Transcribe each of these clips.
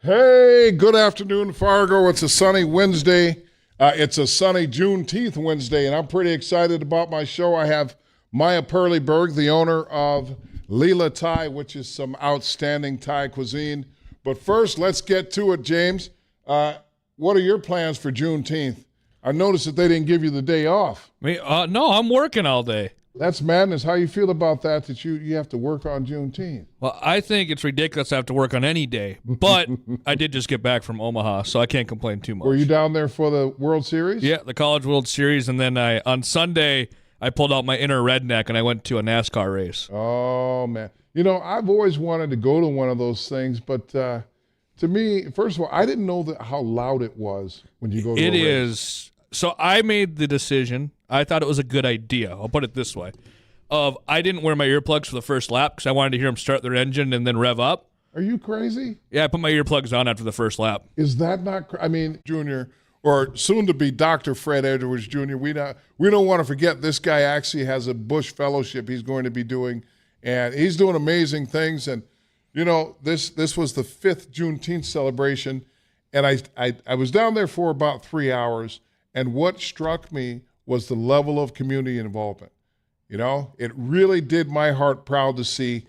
Hey, good afternoon, Fargo. It's a sunny Wednesday. It's a sunny Juneteenth Wednesday, and I'm pretty excited about my show. I have Maya Perleberg, the owner of Leela Thai, which is some outstanding Thai cuisine. But first, let's get to it, James. What are your plans for Juneteenth? I noticed that they didn't give you the day off. No, I'm working all day. That's madness. How you feel about that you have to work on Juneteenth? Well, I think it's ridiculous to have to work on any day, but I did just get back from Omaha, so I can't complain too much. Were you down there for the World Series? Yeah, the College World Series, and then on Sunday, I pulled out my inner redneck, and I went to a NASCAR race. Oh, man. You know, I've always wanted to go to one of those things, but to me, first of all, I didn't know how loud it was when you go to a race. It is. So I made the decision. I thought it was a good idea. I'll put it this way. I didn't wear my earplugs for the first lap because I wanted to hear them start their engine and then rev up. Are you crazy? Yeah, I put my earplugs on after the first lap. Is that not I mean, Junior, or soon to be Dr. Fred Edwards Jr., we don't want to forget this guy actually has a Bush Fellowship he's going to be doing, and he's doing amazing things. And, you know, this was the 5th Juneteenth celebration, and I was down there for about 3 hours, and what struck me was the level of community involvement. You know, it really did my heart proud to see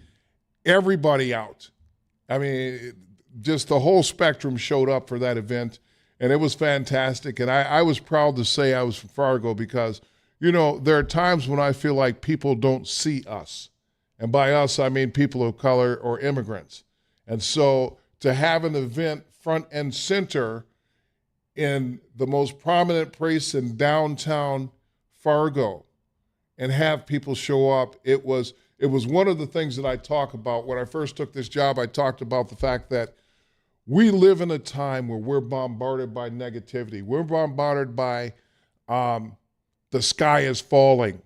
everybody out. I mean, just the whole spectrum showed up for that event, and it was fantastic. And I was proud to say I was from Fargo because, you know, there are times when I feel like people don't see us. And by us, I mean people of color or immigrants. And so to have an event front and center in the most prominent place in downtown Fargo and have people show up, it was one of the things that I talk about. When I first took this job, I talked about the fact that we live in a time where we're bombarded by negativity. We're bombarded by the sky is falling.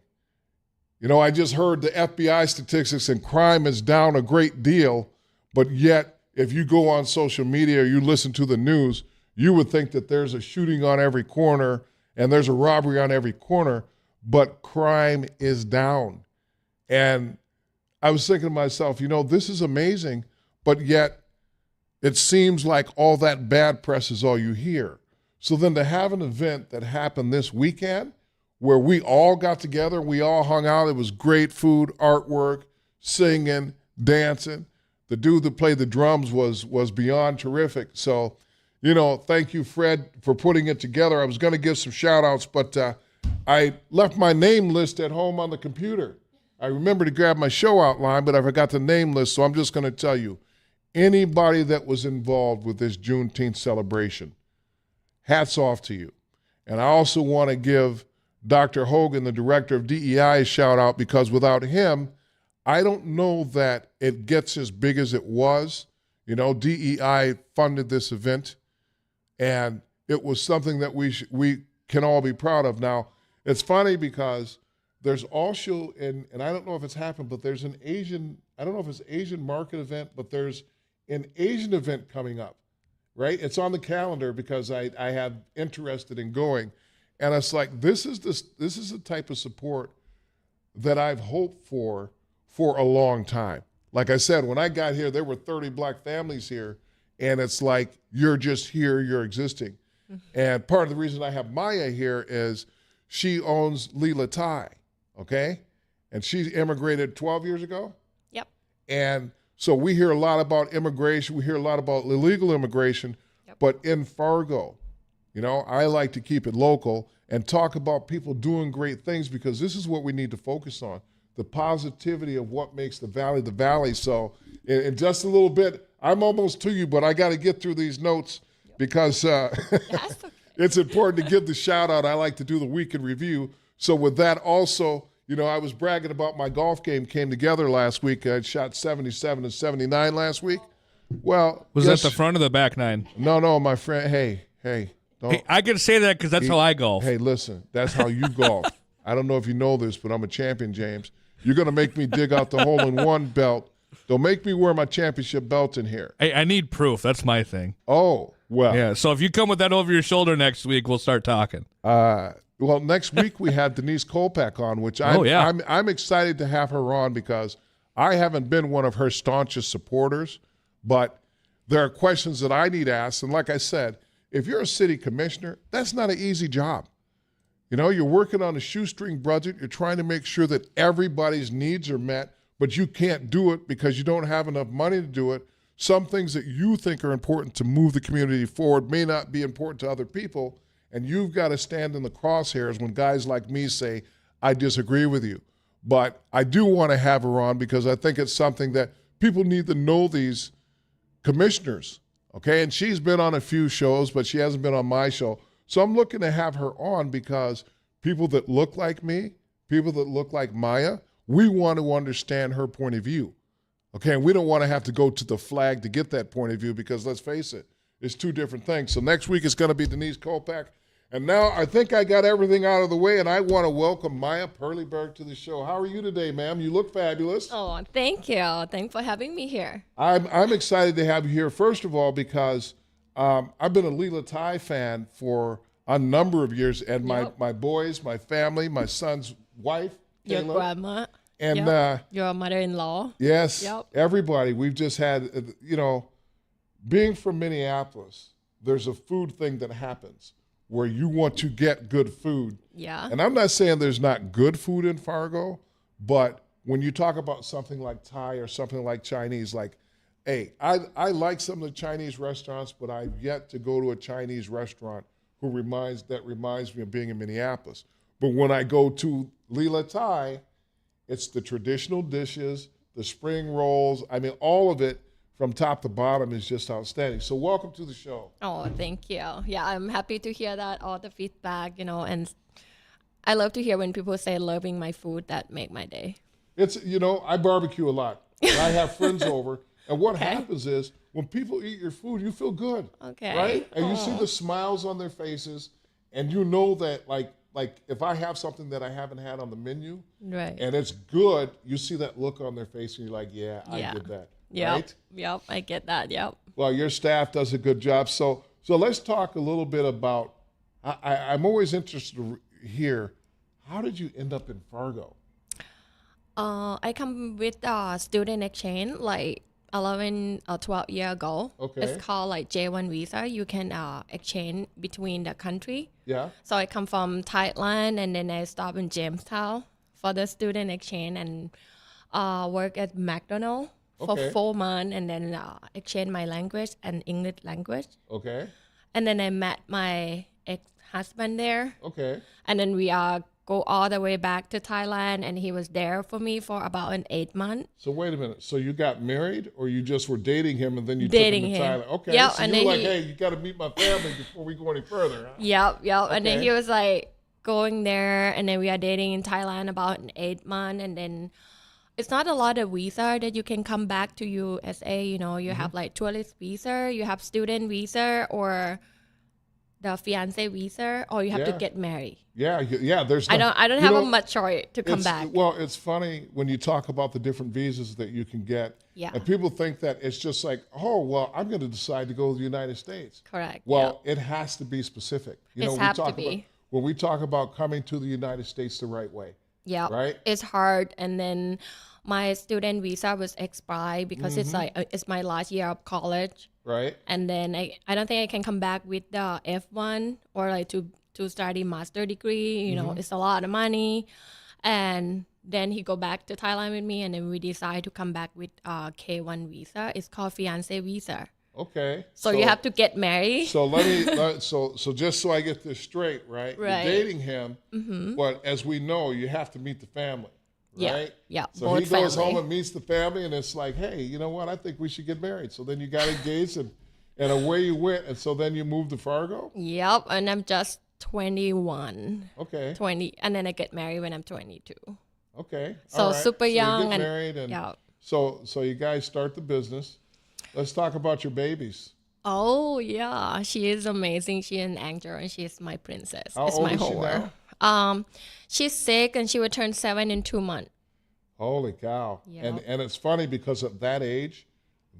You know, I just heard the FBI statistics and crime is down a great deal, but yet if you go on social media or you listen to the news, you would think that there's a shooting on every corner and there's a robbery on every corner, but crime is down. And I was thinking to myself, you know, this is amazing, but yet it seems like all that bad press is all you hear. So then to have an event that happened this weekend where we all got together, we all hung out, it was great food, artwork, singing, dancing. The dude that played the drums was beyond terrific. So, you know, thank you, Fred, for putting it together. I was going to give some shout-outs, but I left my name list at home on the computer. I remember to grab my show outline, but I forgot the name list, so I'm just going to tell you, anybody that was involved with this Juneteenth celebration, hats off to you. And I also want to give Dr. Hogan, the director of DEI, a shout-out because without him, I don't know that it gets as big as it was. You know, DEI funded this event, and it was something that we can all be proud of. Now, it's funny because there's also, and I don't know if it's happened, but there's an Asian, I don't know if it's Asian market event, but there's an Asian event coming up, right? It's on the calendar because I have interested in going. And it's like, this is the type of support that I've hoped for a long time. Like I said, when I got here, there were 30 black families here, and it's like, you're just here, you're existing. And part of the reason I have Maya here is she owns Leela Thai, okay? And she immigrated 12 years ago? Yep. And so we hear a lot about immigration, we hear a lot about illegal immigration, but in Fargo, you know, I like to keep it local and talk about people doing great things because this is what we need to focus on, the positivity of what makes the valley the valley. So in just a little bit, I'm almost to you, but I got to get through these notes because it's important to give the shout out. I like to do the week in review. So with that also, you know, I was bragging about my golf game came together last week. I shot 77 and 79 last week. Well, Was that the front or the back nine? No, my friend. Hey. Don't. Hey, I can say that because that's how I golf. Hey, listen, that's how you golf. I don't know if you know this, but I'm a champion, James. You're going to make me dig out the hole-in-one belt. Don't make me wear my championship belt in here. Hey, I need proof. That's my thing. Oh, well. Yeah, so if you come with that over your shoulder next week, we'll start talking. Well, next week we have Denise Kolpak on, which I'm excited to have her on because I haven't been one of her staunchest supporters, but there are questions that I need asked. And like I said, if you're a city commissioner, that's not an easy job. You know, you're working on a shoestring budget. You're trying to make sure that everybody's needs are met, but you can't do it because you don't have enough money to do it. Some things that you think are important to move the community forward may not be important to other people, and you've got to stand in the crosshairs when guys like me say, I disagree with you. But I do want to have her on because I think it's something that people need to know these commissioners, okay? And she's been on a few shows, but she hasn't been on my show. So I'm looking to have her on because people that look like me, people that look like Maya, we want to understand her point of view, okay? And we don't want to have to go to the flag to get that point of view because let's face it, it's two different things. So next week it's going to be Denise Kolpak. And now I think I got everything out of the way, and I want to welcome Maya Perleberg to the show. How are you today, ma'am? You look fabulous. Oh, thank you. Thanks for having me here. I'm excited to have you here, first of all, because I've been a Leela Thai fan for a number of years, and my boys, my family, my son's wife, Your Kayla, grandma. and your mother-in-law. yes, Yep. everybody. We've just had, being from Minneapolis, there's a food thing that happens where you want to get good food. Yeah. And I'm not saying there's not good food in Fargo, but when you talk about something like Thai or something like Chinese, like, hey, I like some of the Chinese restaurants, but I've yet to go to a Chinese restaurant that reminds me of being in Minneapolis. But when I go to Leela Thai, it's the traditional dishes, the spring rolls. I mean, all of it from top to bottom is just outstanding. So welcome to the show. Oh, thank you. Yeah, I'm happy to hear that, all the feedback, and I love to hear when people say loving my food. That make my day. It's, I barbecue a lot. And I have friends over. And what happens is when people eat your food, you feel good. Okay. Right? And you see the smiles on their faces. And you know that, like if I have something that I haven't had on the menu, Right. and it's good, you see that look on their face and you're like, I did that. Yep. Right? Yep. I get that. Yep. Well, your staff does a good job. So let's talk a little bit about, I'm always interested to hear, how did you end up in Fargo? I come with student exchange like 11 or 12 years ago. Okay. It's called like J1 visa. You can exchange between the country. Yeah. So I come from Thailand and then I stop in Jamestown for the student exchange and work at McDonald's for Okay. 4 months and then exchange my language and English language. Okay. And then I met my ex-husband there. Okay. And then we go all the way back to Thailand and he was there for me for about 8 months. So wait a minute. So you got married, or you just were dating him and then you Dating took him to him. Thailand? Okay. Yep, So and you were then like, hey, you got to meet my family before we go any further. Huh? Yep. And then Okay. he was like going there and then we are dating in Thailand about 8 months and then it's not a lot of visa that you can come back to USA. You Mm-hmm. have like tourist visa, you have student visa or the fiance visa, or you have to Yeah. get married. Yeah. There's. I don't have a much choice to come back. Well, it's funny when you talk about the different visas that you can get. Yeah. And people think that it's just like, oh, well, I'm going to decide to go to the United States. Correct. Well, it has to be specific. It have to be. When we talk about coming to the United States the right way. Yeah. Right? It's hard. And then my student visa was expired because it's like it's my last year of college. Right? And then I don't think I can come back with the F1 or like to study master degree. You know, it's a lot of money. And then he go back to Thailand with me and then we decide to come back with K1 visa. It's called fiance visa. Okay. So you have to get married. So so just so I get this straight, right? Right. You're dating him, but as we know, you have to meet the family, Yeah, right? yeah, So both he goes family. home and meets the family, and it's like, hey, you know what? I think we should get married. So then you got engaged, and away you went, and so then you moved to Fargo. Yep, and I'm just 21. Okay. 20, and then I get married when I'm 22. Okay. So All right. super So young you get and married, and yeah. so you guys start the business. Let's talk about your babies. Oh yeah, she is amazing. She is an angel and she is my princess. How it's old my is she whole world. She's 6 and she will turn 7 in 2 months. Holy cow! Yep. And it's funny because at that age,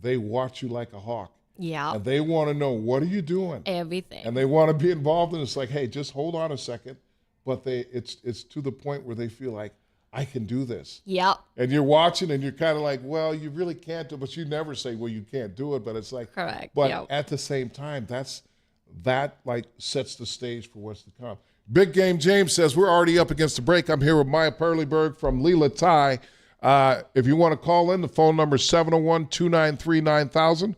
they watch you like a hawk. Yeah, And they want to know, what are you doing? everything. And they want to be involved, and it's like, hey, just hold on a second. But it's to the point where they feel like, I can do this. Yep. And you're watching and you're kind of like, well, you really can't do it, but you never say, well, you can't do it. But it's like, Correct. but Yep. at the same time, that like sets the stage for what's to come. Big Game James says, we're already up against the break. I'm here with Maya Perleberg from Lila Thai. If you want to call in, the phone number is 701-293-9000.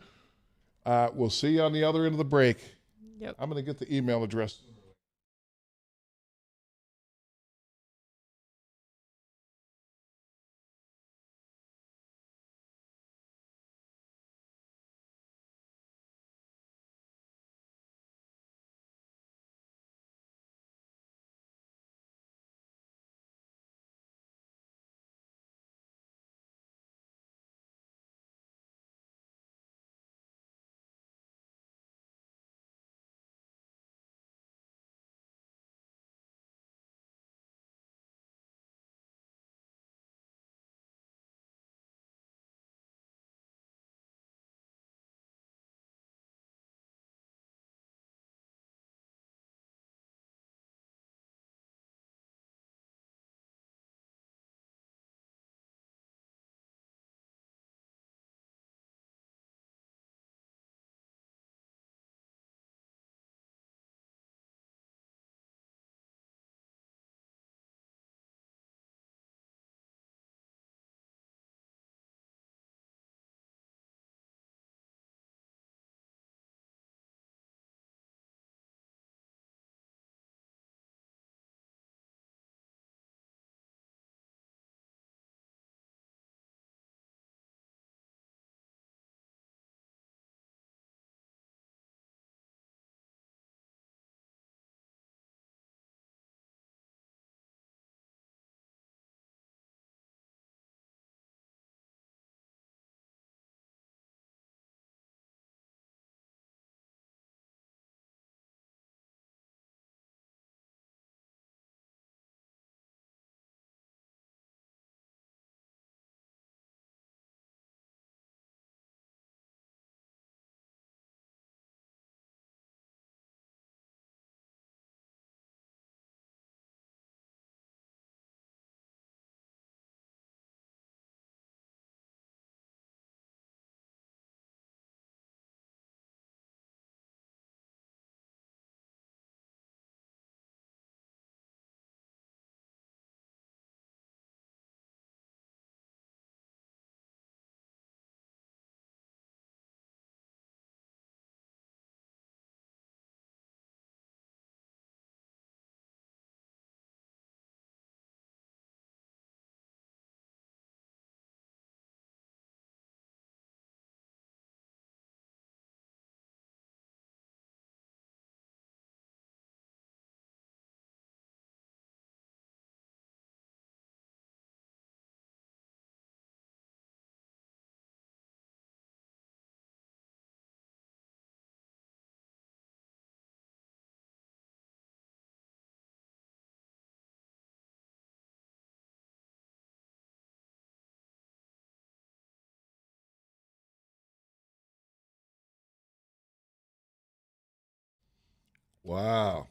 We'll see you on the other end of the break. Yep. I'm going to get the email address. Wow.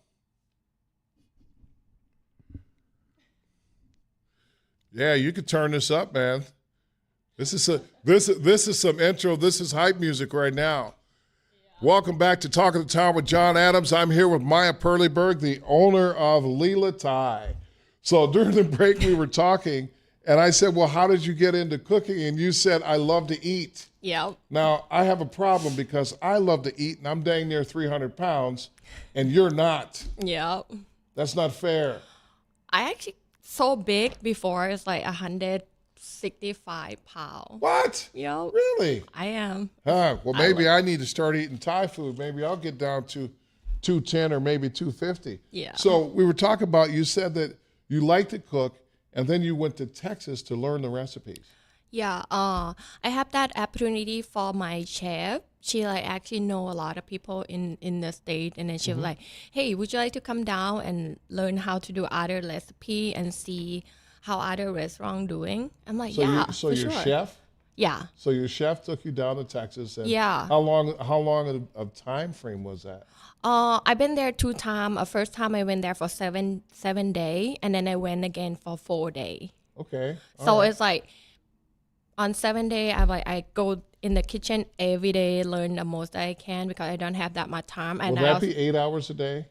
Yeah, you could turn this up, man. This is some intro. This is hype music right now. Welcome back to Talk of the Town with Jon Adams. I'm here with Maya Perleberg, the owner of Lila Thai. So during the break, we were talking, and I said, well, how did you get into cooking? And you said, I love to eat. Yep. Now, I have a problem because I love to eat, and I'm dang near 300 pounds, and you're not. Yep. That's not fair. I actually so big before. It's like 165 pounds. What? Yep. Really? I am. Huh. Well, maybe I need to start eating Thai food. Maybe I'll get down to 210 or maybe 250. Yeah. So we were talking about, you said that you like to cook, and then you went to Texas to learn the recipes. Yeah, I have that opportunity for my chef. She like actually know a lot of people in the state, and then she was like, "Hey, would you like to come down and learn how to do other recipe and see how other restaurant doing?" I'm like, So "Yeah, so for your sure." chef? Yeah, So your chef took you down to Texas. And Yeah. How long of time frame was that? I've been there 2 times. First time I went there for seven day, and then I went again for 4 day. Okay. So All right. it's like on 7 day, I go in the kitchen every day, learn the most that I can because I don't have that much time. Will And that be 8 hours a day?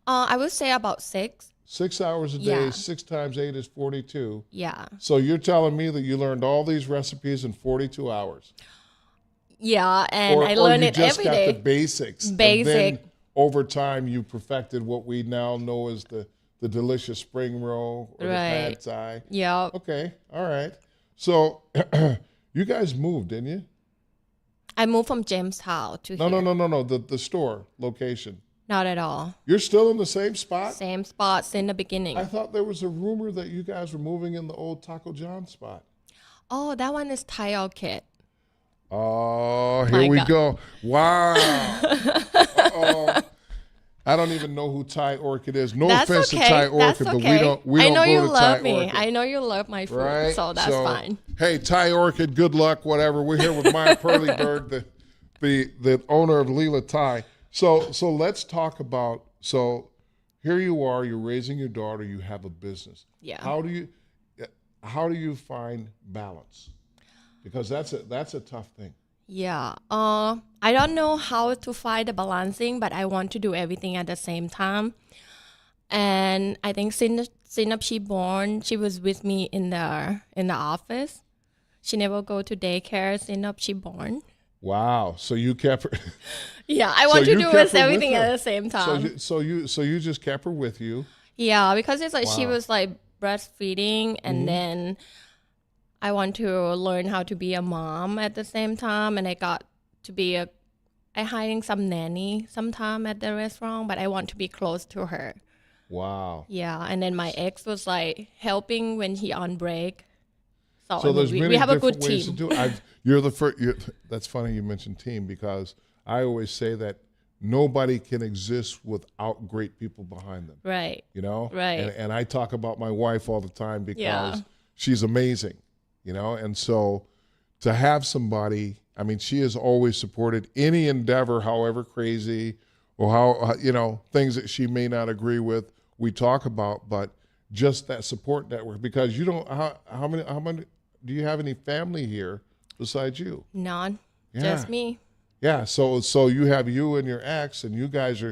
I would say about 6. 6 hours a day, Yeah. 6 times 8 is 42. Yeah. So you're telling me that you learned all these recipes in 42 hours? Yeah, and I learn you it just every got day. the basics. And Basic. then over time, you perfected what we now know as the delicious spring roll or the pad Right. thai. Yeah. Okay, all right. So you guys moved, didn't you? I moved from Jamestown to No, here. no. The store location. Not at all. You're still in the same spot? Same spots in the beginning. I thought there was a rumor that you guys were moving in the old Taco John spot. Oh, that one is Thai Orchid. Oh, My here we God. go. Wow. Uh-oh. I don't even know who Thai Orchid is. No That's offense okay. to Thai That's Orchid, okay. but we I don't know go you to love Thai me. Orchid. I know you love my food, Right? so that's fine. Hey, Thai Orchid, good luck, whatever. We're here with Maya Perleberg, the owner of Leela Thai. So let's talk about, so here you are, you're raising your daughter, you have a business. Yeah. How do you find balance? Because that's a tough thing. Yeah. I don't know how to find the balancing, but I want to do everything at the same time. And I think since she born, she was with me in the office. She never go to daycare since she born. Wow. So you kept her. Yeah, I want to you do kept her everything with her. at the same time. So you just kept her with you. Yeah, because it's like she Wow. was like breastfeeding, and then I want to learn how to be a mom at the same time, and I got to be I hiring some nanny sometime at the restaurant, but I want to be close to her. Wow. Yeah, and then my ex was like helping when he on break. So, So there's we many have a different good ways team. to do it. You're the first. That's funny you mentioned team, because I always say that nobody can exist without great people behind them. Right. You know? Right. And I talk about my wife all the time because Yeah. she's amazing, you know? And so to have somebody, I mean, she has always supported any endeavor, however crazy or how, things that she may not agree with, we talk about, but just that support network, because you don't, how many, do you have any family here besides you? None. Yeah. Just me. Yeah, so you have you and your ex, and you guys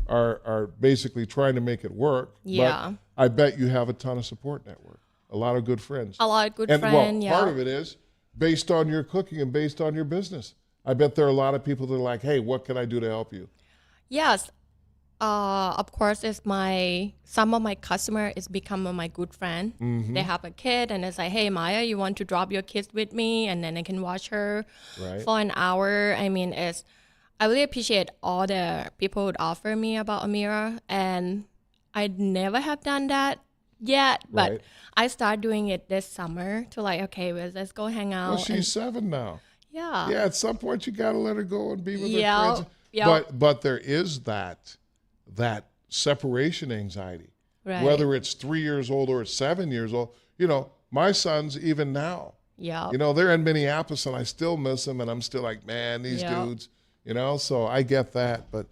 are basically trying to make it work. Yeah. But I bet you have a ton of support network, a lot of good friends. A lot of good And friends. Yeah. part of it is based on your cooking and based on your business. I bet there are a lot of people that are like, hey, what can I do to help you? Yes. Of course, some of my customer is become my good friend. They have a kid, and it's like, hey, Maya, you want to drop your kids with me, and then I can watch her Right. for an hour. I mean, I really appreciate all the people would offer me about Amira, and I never have done that yet, but Right. I start doing it this summer to like, okay, well, let's go hang out. Well, she's 7 now. Yeah. Yeah, at some point you got to let her go and be with her Yeah, friends. yeah. But there is that separation anxiety. Right. Whether it's 3 years old or it's 7 years old. My sons, even now, Yeah. they're in Minneapolis and I still miss them, and I'm still like, man, these Yeah. dudes, so I get that. But,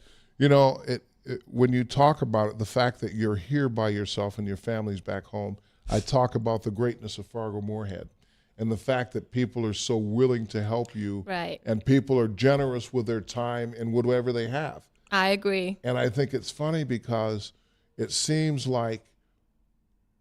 when you talk about it, the fact that you're here by yourself and your family's back home, I talk about the greatness of Fargo Moorhead and the fact that people are so willing to help you. Right. And people are generous with their time and whatever they have. I agree. And I think it's funny because it seems like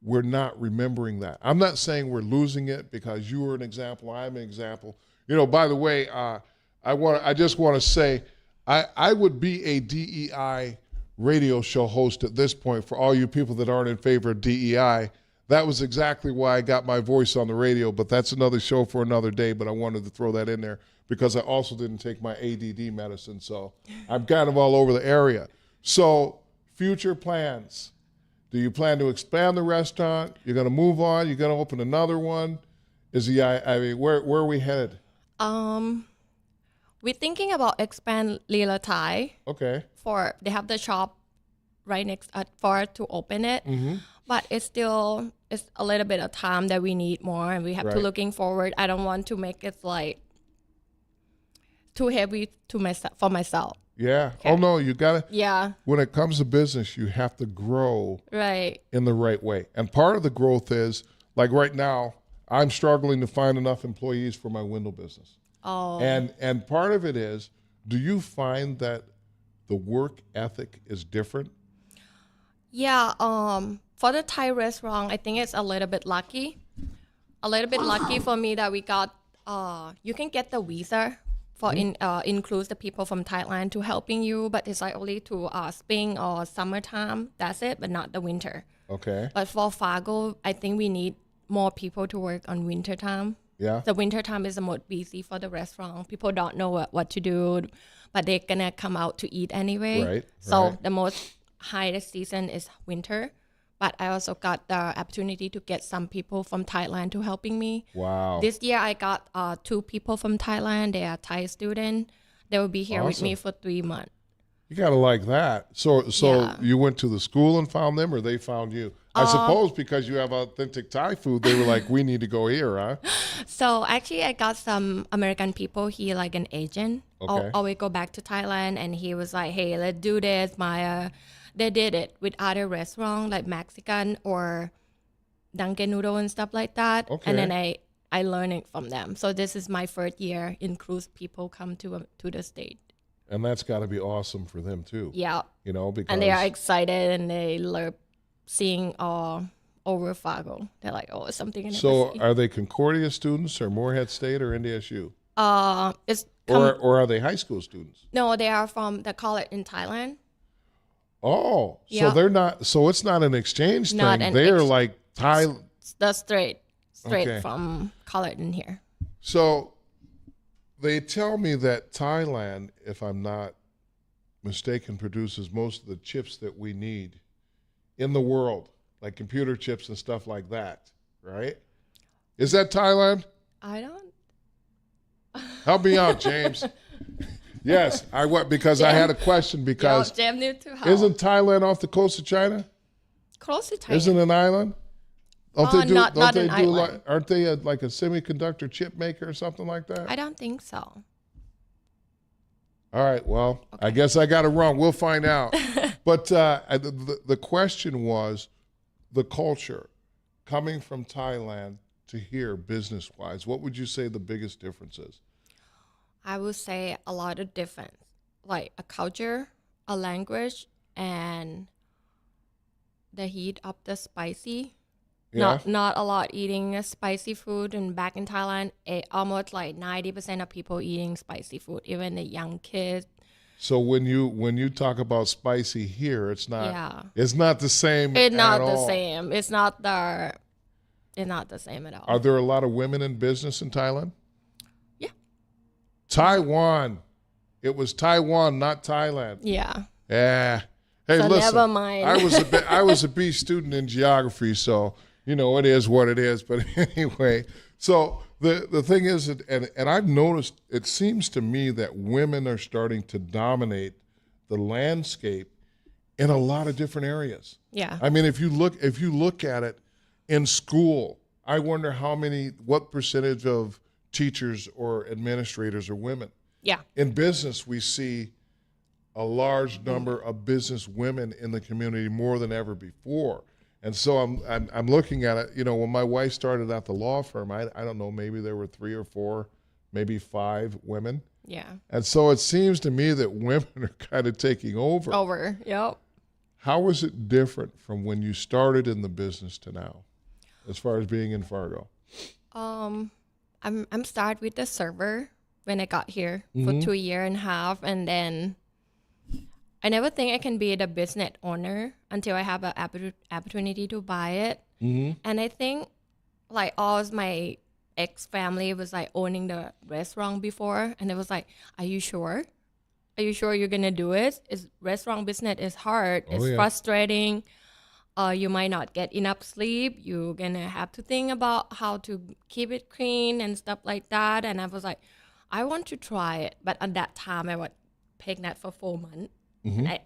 we're not remembering that. I'm not saying we're losing it, because you were an example, I'm an example. By the way, I just want to say I would be a DEI radio show host at this point. For all you people that aren't in favor of DEI, that was exactly why I got my voice on the radio, but that's another show for another day. But I wanted to throw that in there because I also didn't take my ADD medicine, so I'm kind of all over the area. So, future plans. Do you plan to expand the restaurant? You're going to move on? You're going to open another one? Where are we headed? We're thinking about expand Leela Thai. Okay. They have the shop right next for to open it, but it's a little bit of time that we need more, and we have to Right. looking forward. I don't want to make it like too heavy for myself. Yeah. Oh, no, you got to. Yeah, When it comes to business, you have to grow right. in the right way. And part of the growth is, like right now, I'm struggling to find enough employees for my window business. Oh. And part of it is, do you find that the work ethic is different? Yeah, for the Thai restaurant, I think it's a little bit lucky. A little bit lucky for me that we got, you can get the visa for includes the people from Thailand to helping you, but it's like only to spring or summertime. That's it, but not the winter. Okay. But for Fargo, I think we need more people to work on winter time. Yeah. The winter time is the most busy for the restaurant. People don't know what to do, but they're gonna come out to eat anyway. Right, So right. the most highest season is winter. But I also got the opportunity to get some people from Thailand to helping me. Wow. This year I got 2 people from Thailand. They are Thai students. They will be here with me for 3 months. You gotta like that. So Yeah. you went to the school and found them, or they found you? I suppose because you have authentic Thai food, they were like, "We need to go here, huh?" So actually, I got some American people here, like an agent. Okay. Always go back to Thailand, and he was like, "Hey, let's do this, Maya." They did it with other restaurants like Mexican or Dunkin' Noodle and stuff like that. Okay. And then I learned it from them. So this is my first year in cruise people come to the state. And that's got to be awesome for them too. Yeah, You know, because and they are excited and they love seeing over Fargo. They're like, "Oh, it's something in so are they Concordia students or Morehead State or NDSU? it's Or are they high school students? no, they are from the college in Thailand. Oh, so Yeah. they're not. So it's not an exchange Not thing. an They're like Thai. The straight Okay. from college in here. So they tell me that Thailand, if I'm not mistaken, produces most of the chips that we need in the world, like computer chips and stuff like that. Right? Is that Thailand? I don't. Help me out, James. Yes, I went because I had a question because Jam new to help. isn't Thailand off the coast of China? Close to Thailand. Isn't it an island? Don't they do? not Don't they an do? island. Like, aren't they like a semiconductor chip maker or something like that? I don't think so. All right. Well, I guess I got it wrong. We'll find out. But the question was the culture coming from Thailand to here, business wise. What would you say the biggest difference is? I would say a lot of difference, like a culture, a language, and the heat of the spicy. Yeah. Not a lot eating spicy food, and back in Thailand, almost like 90% of people eating spicy food, even the young kids. So when you talk about spicy here, it's not. Yeah. It's not the same. It's not at the all. same. It's not the same at all. Are there a lot of women in business in Thailand? Yeah. Taiwan. It was Taiwan, not Thailand. Yeah. Yeah. Hey, So listen. never mind. I was a B student in geography, so you know it is what it is. But anyway, so the thing is, and I've noticed, it seems to me that women are starting to dominate the landscape in a lot of different areas. Yeah. I mean, if you look at it in school, I wonder what percentage of teachers or administrators are women. Yeah. In business, we see a large number of business women in the community more than ever before. And so I'm looking at it, you know, when my wife started at the law firm, I don't know, maybe there were 3 or 4, maybe 5 women. Yeah. And so it seems to me that women are kind of taking over. Over. Yep. How is it different from when you started in the business to now, as far as being in Fargo? I'm started with the server when I got here for 2.5 years, and then I never think I can be the business owner until I have an opportunity to buy it. And I think like all of my ex family was like owning the restaurant before, and it was like, "Are you sure? Are you sure you're gonna do it? Restaurant business is hard. It's yeah. frustrating. You might not get enough sleep. You're gonna have to think about how to keep it clean and stuff like that." And I was like, I want to try it, but at that time I was pregnant for 4 months.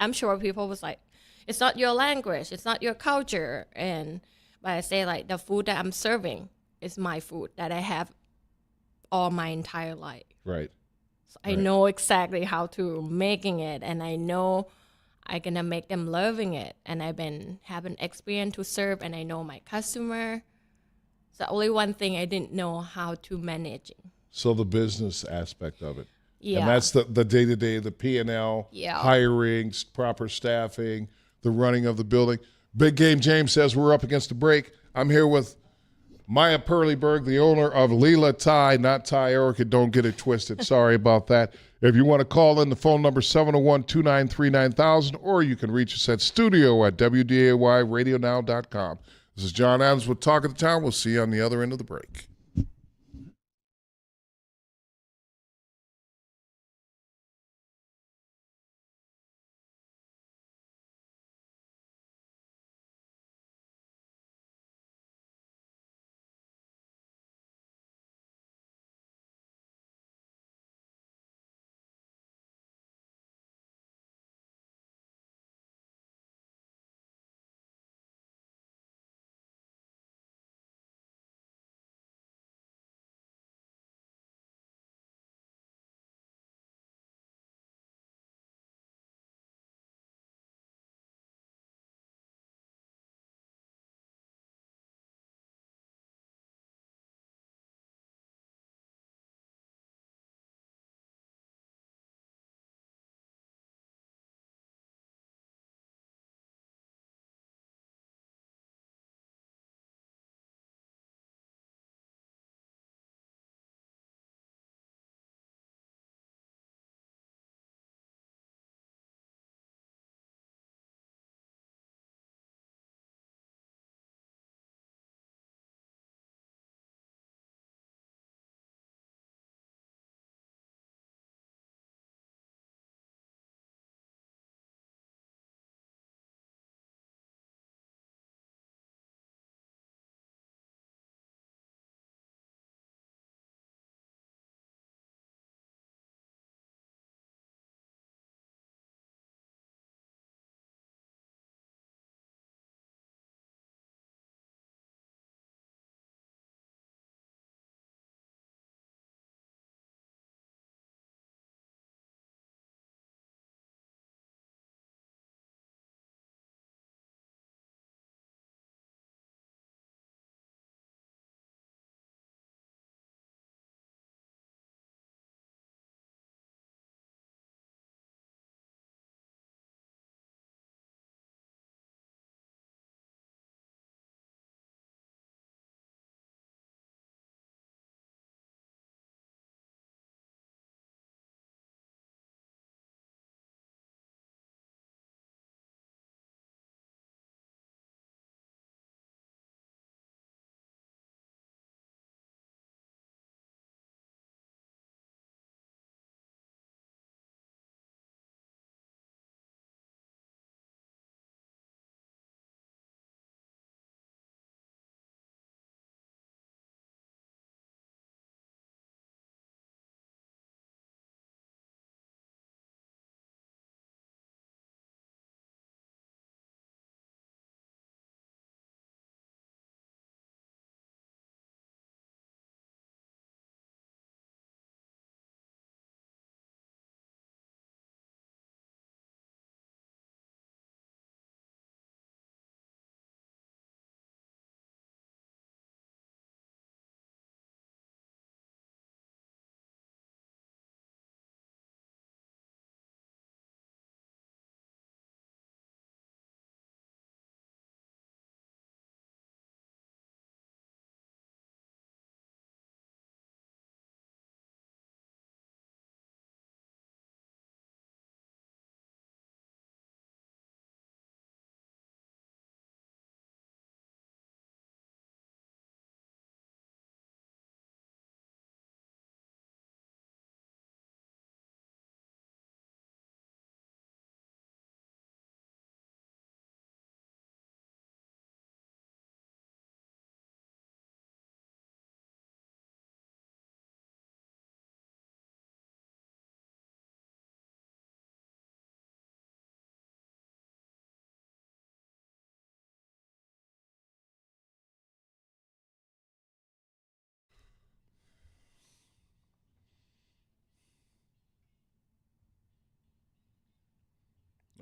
I'm sure people was like, "It's not your language. It's not your culture." But I say like the food that I'm serving is my food that I have all my entire life. Right. So I know exactly how to making it, and I know I'm gonna make them loving it. And I've been having experience to serve, and I know my customer. So only one thing I didn't know how to manage. So the business aspect of it. Yeah. And that's the day-to-day, the P&L, Yeah. hiring, proper staffing, the running of the building. Big Game James says we're up against a break. I'm here with Maya Perleberg, the owner of Leela Thai, not Thai Erica. Don't get it twisted. Sorry about that. If you want to call in, the phone number 701-293-9000, or you can reach us at studio@wdayradionow.com. This is Jon Adams with Talk of the Town. We'll see you on the other end of the break.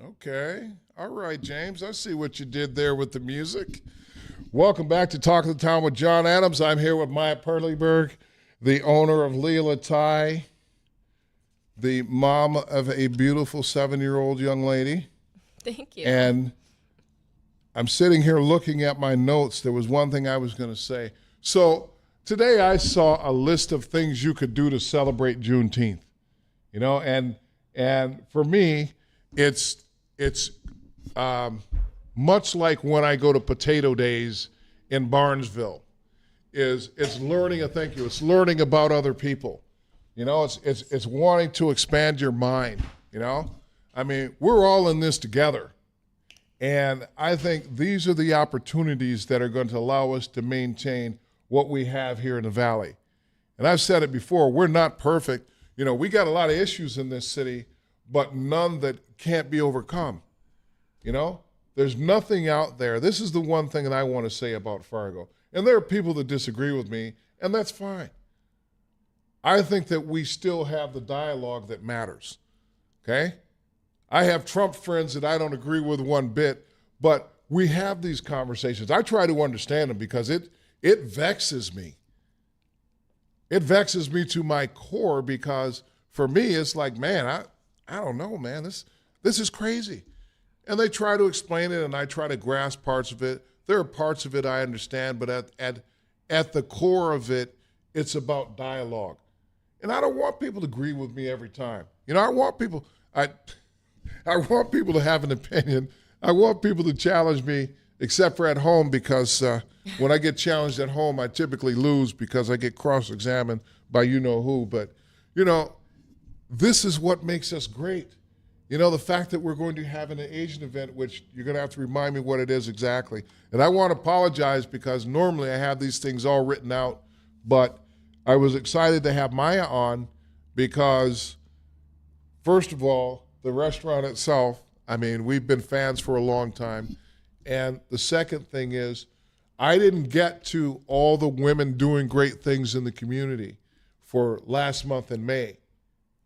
Okay. All right, James. I see what you did there with the music. Welcome back to Talk of the Town with Jon Adams. I'm here with Maya Perleberg, the owner of Leela Thai, the mom of a beautiful 7-year-old young lady. Thank you. And I'm sitting here looking at my notes. There was one thing I was going to say. So today I saw a list of things you could do to celebrate Juneteenth. You know, and for me, it's much like when I go to Potato Days in Barnesville. It's learning. Thank you. It's learning about other people. You know, it's wanting to expand your mind. You know, I mean, we're all in this together. And I think these are the opportunities that are going to allow us to maintain what we have here in the Valley. And I've said it before, we're not perfect. You know, we got a lot of issues in this city, but none that can't be overcome. You know, there's nothing out there. This is the one thing that I want to say about Fargo. And there are people that disagree with me, and that's fine. I think that we still have the dialogue that matters, okay? I have Trump friends that I don't agree with one bit, but we have these conversations. I try to understand them because it vexes me. It vexes me to my core because for me, it's like, man, I don't know, man. This is crazy. And they try to explain it, and I try to grasp parts of it. There are parts of it I understand, but at the core of it, it's about dialogue. And I don't want people to agree with me every time. You know, I want people to have an opinion. I want people to challenge me, except for at home, because when I get challenged at home, I typically lose because I get cross-examined by you-know-who. But, you know, this is what makes us great. You know, the fact that we're going to have an Asian event, which you're going to have to remind me what it is exactly. And I want to apologize because normally I have these things all written out, but I was excited to have Maya on because, first of all, the restaurant itself, I mean, we've been fans for a long time. And the second thing is, I didn't get to all the women doing great things in the community for last month in May,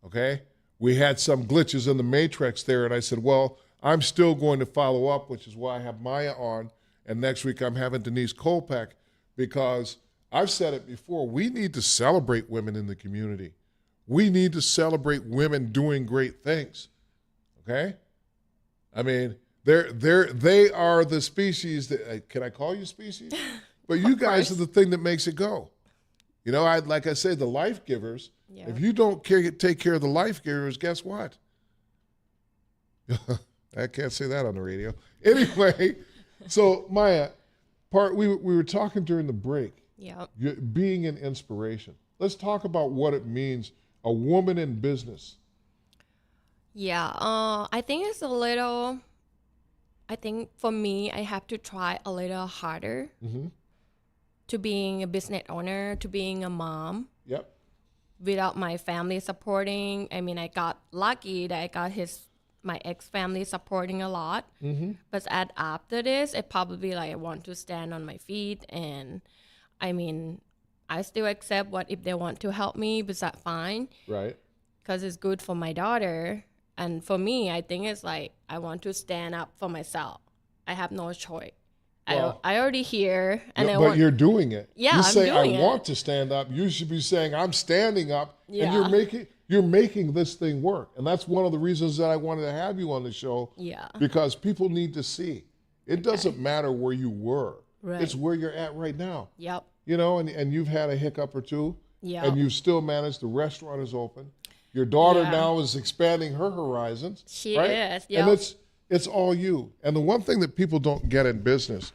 okay? We had some glitches in the matrix there, and I said, well, I'm still going to follow up, which is why I have Maya on, and next week I'm having Denise Kolpeck, because I've said it before, we need to celebrate women in the community. We need to celebrate women doing great things, okay? I mean, they are the species that, can I call you species? But you guys are the thing that makes it go. You know, like I say, the life givers. Yeah. If you don't take care of the life givers, guess what? I can't say that on the radio. Anyway, so Maya, we were talking during the break. Yeah. Being an inspiration. Let's talk about what it means, a woman in business. Yeah. I think it's a little. I think for me, I have to try a little harder to being a business owner, to being a mom. Yep. Without my family supporting. I mean, I got lucky that I got my ex-family supporting a lot. But after this, it probably I want to stand on my feet. And I mean, I still accept what if they want to help me, but that's fine. Right. Because it's good for my daughter. And for me, I think it's I want to stand up for myself. I have no choice. Well, I already hear, and but you're doing it. Yeah, you say I'm doing I want to stand up. You should be saying I'm standing up, and you're making this thing work. And that's one of the reasons that I wanted to have you on the show. Yeah, because people need to see. It doesn't matter where you were. Right. It's where you're at right now. Yep. You know, and you've had a hiccup or two. Yeah. And you've still managed. The restaurant is open. Your daughter now is expanding her horizons. She is. Yep. And it's all you. And the one thing that people don't get in business,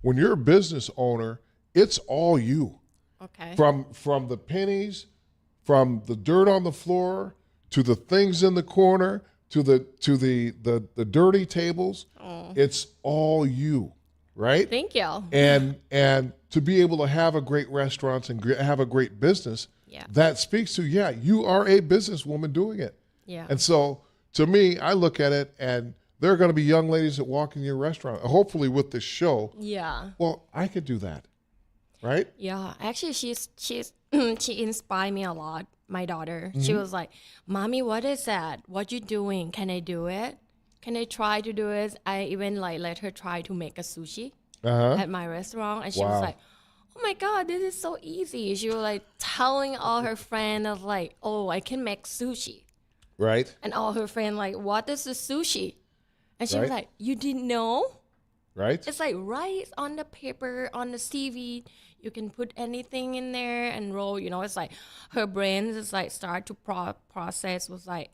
when you're a business owner, it's all you. Okay. From the pennies, from the dirt on the floor, to the things in the corner, to the dirty tables. Oh. It's all you, right? Thank you. And to be able to have a great restaurant and have a great business, that speaks to, you are a businesswoman doing it. Yeah. And so to me, I look at it and there are going to be young ladies that walk in your restaurant, hopefully with this show. Yeah. Well, I could do that, right? Yeah. Actually, she inspired me a lot, my daughter. She was like, Mommy, what is that? What you doing? Can I do it? Can I try to do it? I even let her try to make a sushi. at my restaurant, and she was Wow. like, "Oh my God, this is so easy." She was like telling all her friends of like, "Oh, I can make sushi," Right. and all her friends like, "What is a sushi?" And she was Right. like, "You didn't know?" Right. It's like right on the paper, on the CV. You can put anything in there and roll. It's like her brain is like start to process. Was like,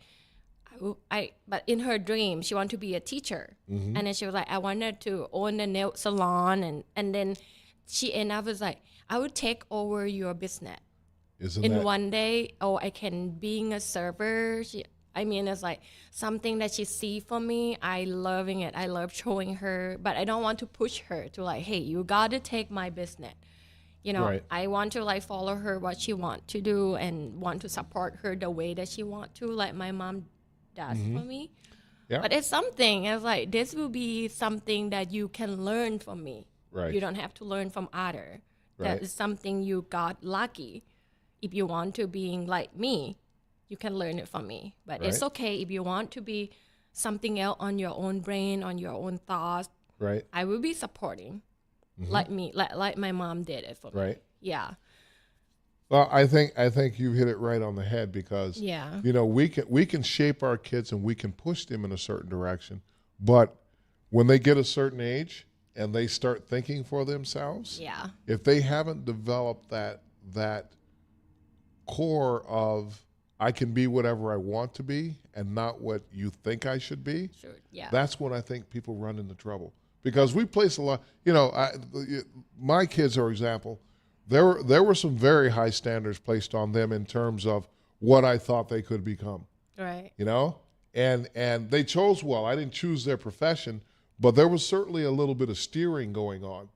but in her dream, she wanted to be a teacher, and then she was like, I wanted to own a nail salon, and then she ended up was like, I would take over your business Isn't in that one day. Oh, I can being a server. It's like something that she see for me. I loving it. I love showing her, but I don't want to push her to like, hey, you gotta take my business. Right. I want to like follow her what she want to do and want to support her the way that she want to, like my mom does for me. Yeah. But it's something. It's like this will be something that you can learn from me. Right. You don't have to learn from other. Right. That is something you got lucky. If you want to being like me, you can learn it from me. But it's Right. okay if you want to be something else on your own brain, on your own thoughts. right? I will be supporting, like me, like my mom did it for me. Right. Yeah. Well, I think you hit it right on the head because Yeah. we can shape our kids and we can push them in a certain direction, but when they get a certain age and they start thinking for themselves, Yeah. if they haven't developed that core of I can be whatever I want to be and not what you think I should be, Sure. Yeah. that's when I think people run into trouble because we place a lot. My kids, for example, there were some very high standards placed on them in terms of what I thought they could become. Right. And they chose well. I didn't choose their profession, but there was certainly a little bit of steering going on.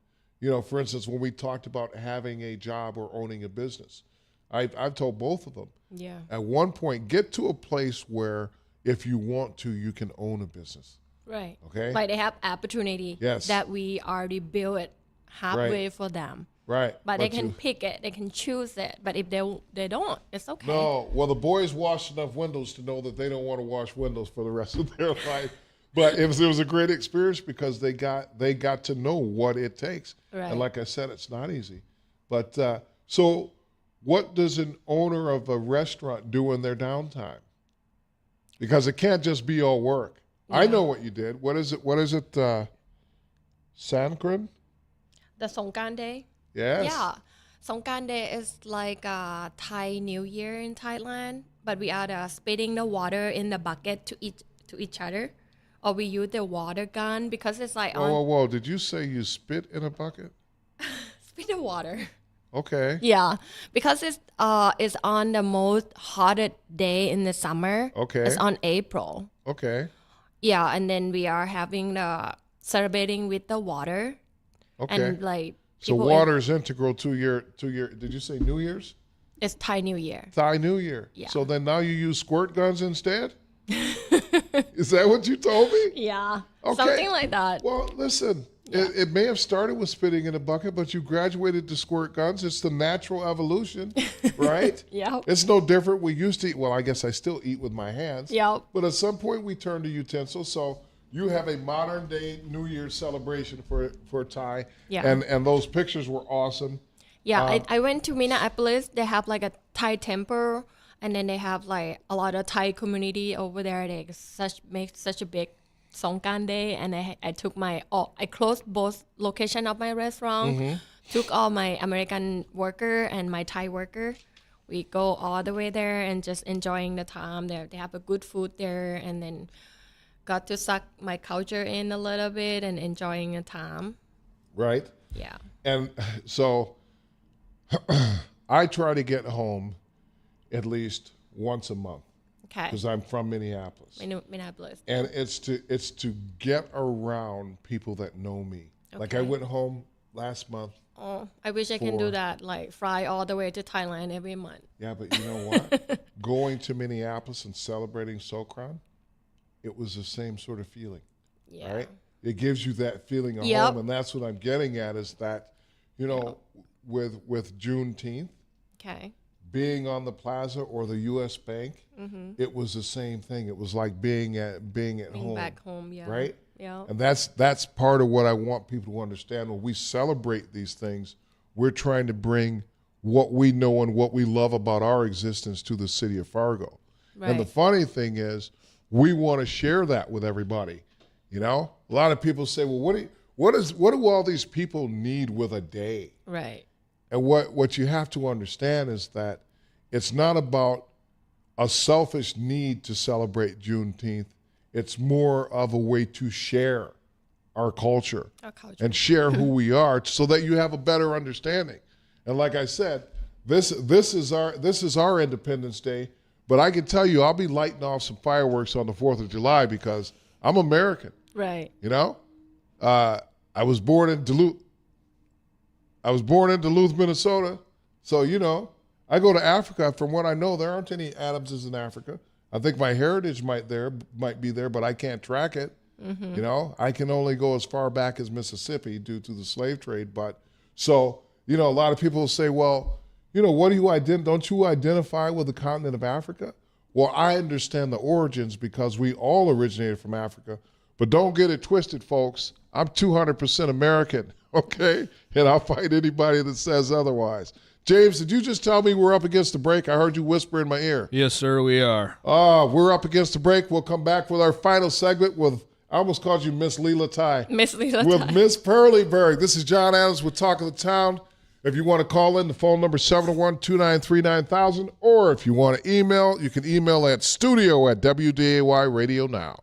For instance, when we talked about having a job or owning a business, I've told both of them. Yeah. At one point, get to a place where if you want to, you can own a business. Right. Okay? Like they have opportunity Yes. that we already built it halfway for them. Right. But they can you- pick it, they can choose it. But if they don't, it's okay. No, well, the boys wash enough windows to know that they don't want to wash windows for the rest of their life. But it was a great experience because they got to know what it takes. Right. And like I said, it's not easy. But so, what does an owner of a restaurant do in their downtime? Because it can't just be all work. I know what you did. What is it? Sankran? The Songkran Day. Yes. Yeah. Songkran Day is like Thai New Year in Thailand, but we are spitting the water in the bucket to each other, or we use the water gun because it's like Whoa! Did you say you spit in a bucket? spit the water. Okay. Yeah, because it's on the most hottest day in the summer. Okay. It's on April. Okay. Yeah, and then we are having the celebrating with the water. Okay. And like So people water is integral to your. Did you say New Year's? it's Thai New Year. Thai New Year. Yeah. So then now you use squirt guns instead? Is that what you told me? Yeah, Okay. something like that. Well, listen. It may have started with spitting in a bucket, but you graduated to squirt guns. It's the natural evolution, right? Yeah. It's no different. We used to eat. Well, I guess I still eat with my hands. Yep. But at some point, we turn to utensils. So you have a modern day New Year's celebration for Thai. Yeah. And those pictures were awesome. Yeah, I went to Minneapolis. They have like a Thai temple, and then they have like a lot of Thai community over there. They make such a big Songkran Day, and I took I closed both location of my restaurant, took all my American worker and my Thai worker. We go all the way there and just enjoying the time there. They have a good food there, and then got to suck my culture in a little bit and enjoying the time. Right? Yeah. And so I try to get home at least once a month Okay. because I'm from Minneapolis. Minneapolis. And it's to get around people that know me. Like I Okay. went home last month. Oh, I wish I can do that. Like fly all the way to Thailand every month. Yeah, but you know what? Going to Minneapolis and celebrating Sokran, it was the same sort of feeling. Yeah. Right? It gives you that feeling of Yep. home, and that's what I'm getting at is that, with Juneteenth, Okay. being on the plaza or the U.S. Bank, it was the same thing. It was like being at Being home. back home. Yeah. Right? Yeah. And that's part of what I want people to understand. When we celebrate these things, we're trying to bring what we know and what we love about our existence to the city of Fargo. Right. And the funny thing is, we want to share that with everybody. You know, a lot of people say, well, what do all these people need with a day? Right. And what you have to understand is that it's not about a selfish need to celebrate Juneteenth. It's more of a way to share our culture, and share who we are, so that you have a better understanding. And like I said, this is our Independence Day. But I can tell you, I'll be lighting off some fireworks on the 4th of July because I'm American. Right. You know, I was born in Duluth. Minnesota. So, you know, I go to Africa. From what I know, there aren't any Adamses in Africa. I think my heritage might be there, but I can't track it. Mm-hmm. You know, I can only go as far back as Mississippi due to the slave trade. But so, you know, a lot of people say, well, you know, don't you identify with the continent of Africa? Well, I understand the origins because we all originated from Africa. But don't get it twisted, folks. I'm 200% American, okay? And I'll fight anybody that says otherwise. James, did you just tell me we're up against the break? I heard you whisper in my ear. Yes, sir, we are. We're up against the break. We'll come back with our final segment with, I almost called you Miss Leela Ty. Miss Leela With Ty. Miss Perleberg. This is Jon Adams with Talk of the Town. If you want to call in, the phone number is 701-293-9000. Or if you want to email, you can email at studio@WDAY-Radio Now.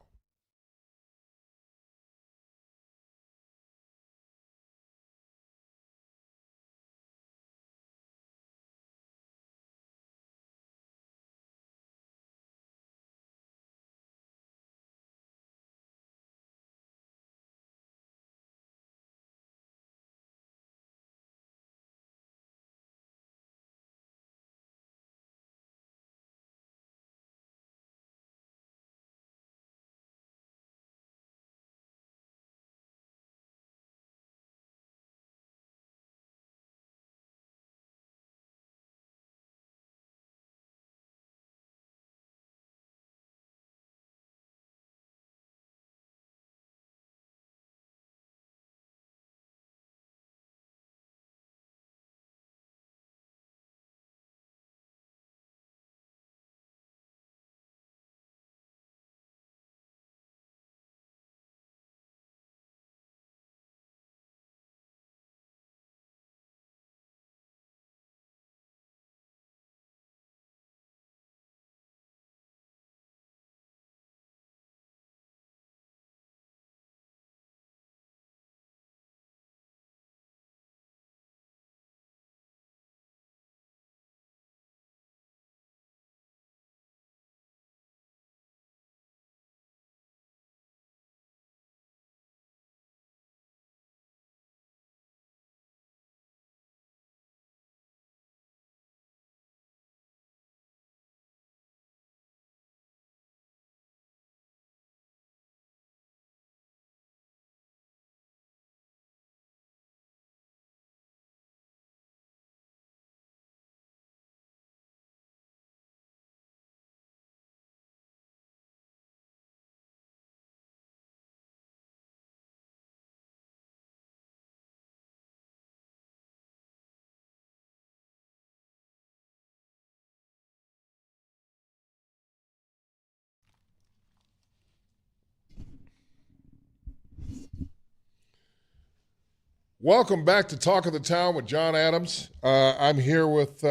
Welcome back to Talk of the Town with Jon Adams. I'm here with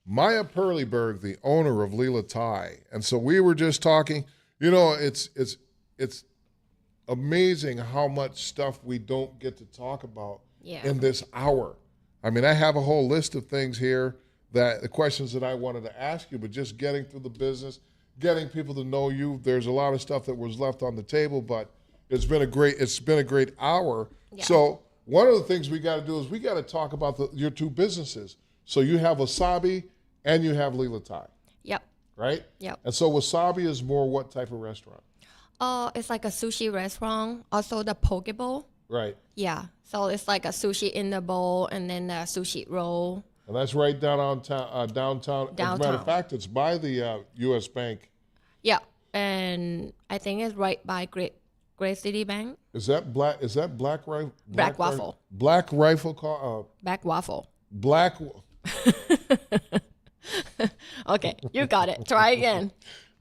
Maya Perleberg, the owner of Leela Ty. And so we were just talking, you know, it's amazing how much stuff we don't get to talk about in this hour. I mean, I have a whole list of things here, that the questions that I wanted to ask you, but just getting through the business, getting people to know you. There's a lot of stuff that was left on the table, but it's been a great hour. Yeah. So one of the things we got to do is we got to talk about your two businesses. So you have Wasabi and you have Leela Ty. Yep. Right? Yep. And so Wasabi is more what type of restaurant? It's like a sushi restaurant. Also the poke bowl. Right. Yeah. So it's like a sushi in the bowl and then the sushi roll. And that's right downtown. Downtown. As a matter of fact, it's by the U.S. Bank. Yeah. And I think it's right by Great Great City Bank. Is that black? Is that black rifle? Black waffle. Black rifle car. Black waffle. Black. Okay, you got it. Try again.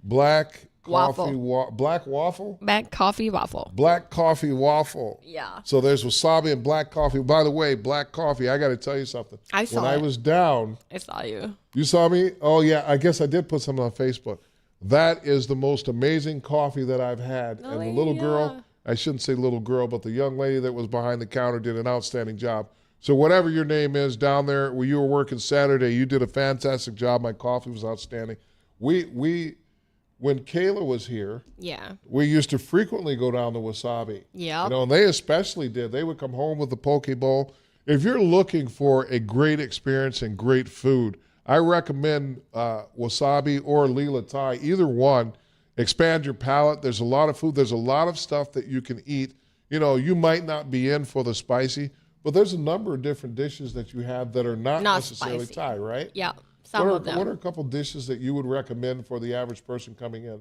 Black coffee. Waffle. Black waffle. Black coffee waffle. Black coffee waffle. Yeah. So there's wasabi and black coffee. By the way, black coffee. I got to tell you something. I saw when I it. was down. I saw you. You saw me? Oh yeah. I guess I did put something on Facebook. That is the most amazing coffee that I've had. Oh, And the little yeah. girl, I shouldn't say little girl, but the young lady that was behind the counter did an outstanding job. So whatever your name is down there where you were working Saturday, you did a fantastic job. My coffee was outstanding. When Kayla was here, Yeah. we used to frequently go down to Wasabi. Yep. You know, and they especially did. They would come home with the poke bowl. If you're looking for a great experience and great food, I recommend Wasabi or Lila Thai. Either one. Expand your palate. There's a lot of food. There's a lot of stuff that you can eat. You know, you might not be in for the spicy, but there's a number of different dishes that you have that are not necessarily spicy. Thai, right? Yeah. Some of them. What are a couple dishes that you would recommend for the average person coming in?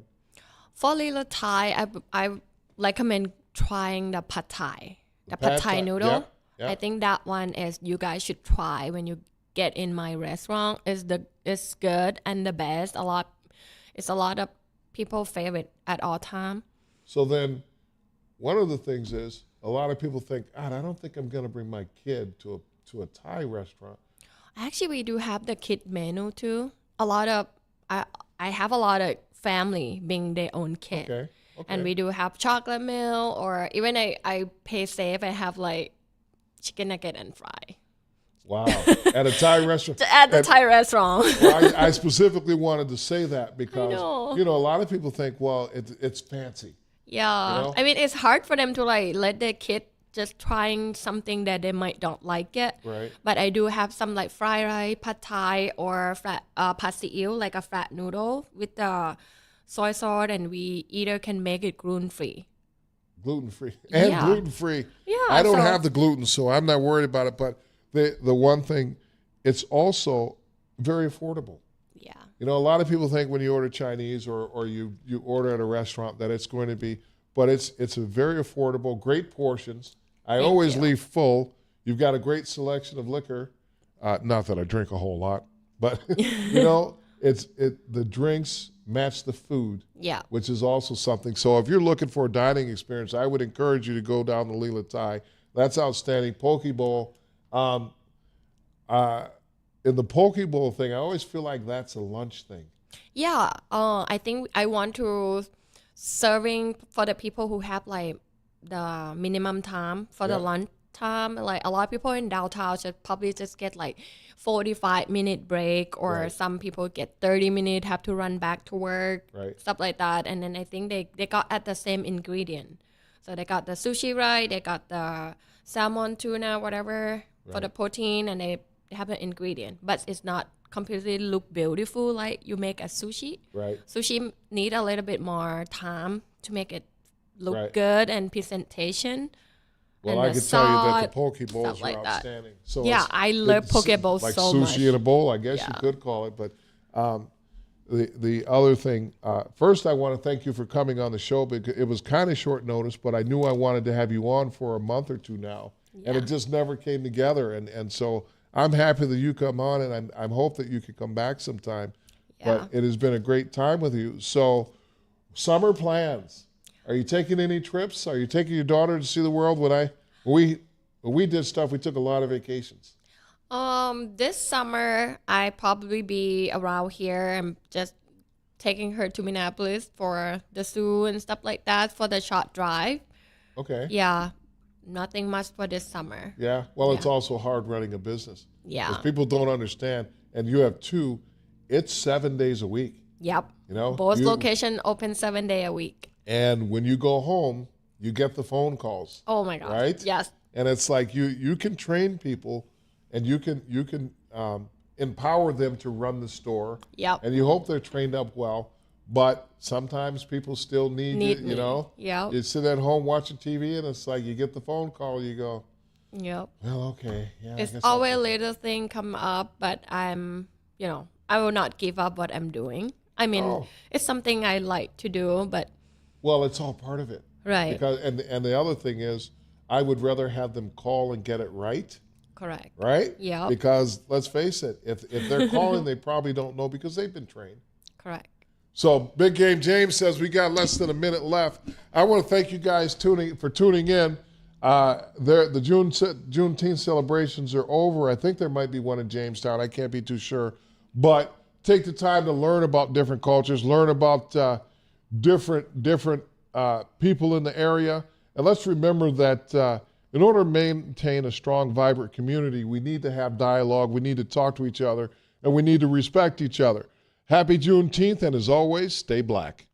For Lila Thai, I recommend trying the pad Thai. The pad Thai noodle. Yep, yep. I think that one is you guys should try when you get in my restaurant. It's good and the best. It's a lot of people favorite at all time. So then, one of the things is a lot of people think, I don't think I'm going to bring my kid to a Thai restaurant. Actually, we do have the kid menu too. I have a lot of family being their own kid. Okay. And we do have chocolate meal, or even I pay safe. I have like chicken nugget and fry. Wow. At a Thai restaurant. At the Thai restaurant. Well, I specifically wanted to say that because, know. you know, a lot of people think, well, it's fancy. Yeah. You know? I mean, it's hard for them to like let their kid just trying something that they might not like it. Right. But I do have some like fried rice, pad Thai, or flat pad siiu, like a flat noodle with the soy sauce, and we either can make it gluten-free. Gluten-free. And Yeah. gluten-free. Yeah, I don't so- have the gluten, so I'm not worried about it. But the one thing, it's also very affordable. Yeah. You know, a lot of people think when you order Chinese or you order at a restaurant that it's going to be, but it's a very affordable, great portions. I always you. leave full. You've got a great selection of liquor. Not that I drink a whole lot, but you know, the drinks match the food, Yeah. which is also something. So if you're looking for a dining experience, I would encourage you to go down to Lila Thai. That's outstanding. Poke bowl. In the poke bowl thing, I always feel like that's a lunch thing. Yeah. I think I want to serving for the people who have like the minimum time for the Yeah. lunch time. Like a lot of people in downtown should probably just get like 45-minute break, or Right. some people get 30 minutes, have to run back to work, Right. stuff like that. And then I think they got at the same ingredient. So they got the sushi right, they got the salmon, tuna, whatever for the protein, and they have an ingredient, but it's not completely look beautiful like you make a sushi. Right. Sushi need a little bit more time to make it look Right. good and presentation. Well, And I the can tell you that the salt, poke bowls stuff are like that. outstanding. So Yeah, it's- I love it's poke bowls like so sushi much. in a bowl, I guess you Yeah. could call it. But the other thing, first I want to thank you for coming on the show, because it was kind of short notice, but I knew I wanted to have you on for a month or two now, and it Yeah. just never came together. And so I'm happy that you come on, and I'm hope that you can come back sometime. Yeah. But it has been a great time with you. So summer plans. Are you taking any trips? Are you taking your daughter to see the world? When we did stuff, we took a lot of vacations. This summer I probably be around here and just taking her to Minneapolis for the zoo and stuff like that for the short drive. Okay. Yeah, nothing much for this summer. Yeah. Well, it's Yeah. also hard running a business. Yeah. Because people don't understand, and you have two, it's 7 days a week, Yep. you know? Both You- location open 7 day a week. And when you go home, you get the phone calls. Oh my god. Right? Yes. And it's like you can train people, and you can empower them to run the store. Yep. And you hope they're trained up well. But sometimes people still need you me. know? Yep. You sit at home watching TV, and it's like you get the phone call, you go, Yep. well, okay. Yeah, I It's guess I'll always take it." little thing come up, but I will not give up what I'm doing. I mean, Oh. it's something I like to do, but Well, it's all part of it. Right. Because and the other thing is, I would rather have them call and get it right. Correct. Right? Yep. Because let's face it, if they're calling, they probably don't know because they've been trained. Correct. So Big Game James says we got less than a minute left. I want to thank you guys for tuning in. The Juneteenth celebrations are over. I think there might be one in Jamestown. I can't be too sure. But take the time to learn about different cultures, learn about different people in the area. And let's remember that in order to maintain a strong, vibrant community, we need to have dialogue, we need to talk to each other, and we need to respect each other. Happy Juneteenth, and as always, stay black.